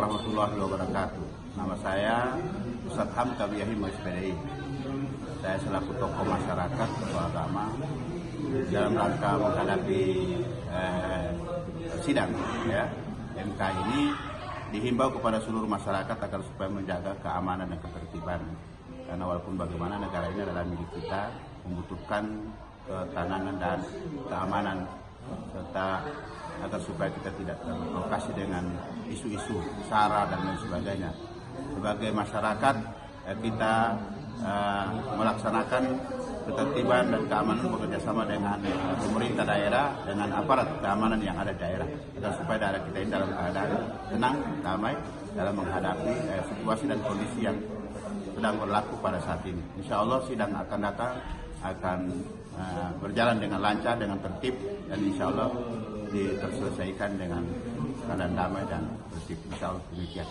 warahmatullahi wabarakatuh. Nama saya Ustadz Hamka Biyahim SPDI. Saya selaku tokoh masyarakat, tokoh agama dalam rangka menghadapi sidang MK ini, dihimbau kepada seluruh masyarakat agar supaya menjaga keamanan dan ketertiban. Karena walaupun bagaimana negara ini adalah milik kita, membutuhkan ketahanan dan keamanan, serta agar supaya kita tidak terprovokasi dengan isu-isu SARA dan lain sebagainya. Sebagai masyarakat, kita melaksanakan ketertiban dan keamanan bekerjasama dengan pemerintah daerah, dengan aparat keamanan yang ada di daerah, agar supaya daerah kita ini dalam keadaan tenang, damai dalam menghadapi situasi dan kondisi yang sedang berlaku pada saat ini. Insya Allah sidang akan datang akan berjalan dengan lancar, dengan tertib, dan insya Allah terselesaikan dengan keadaan damai dan tertib. Insya Allah demikian.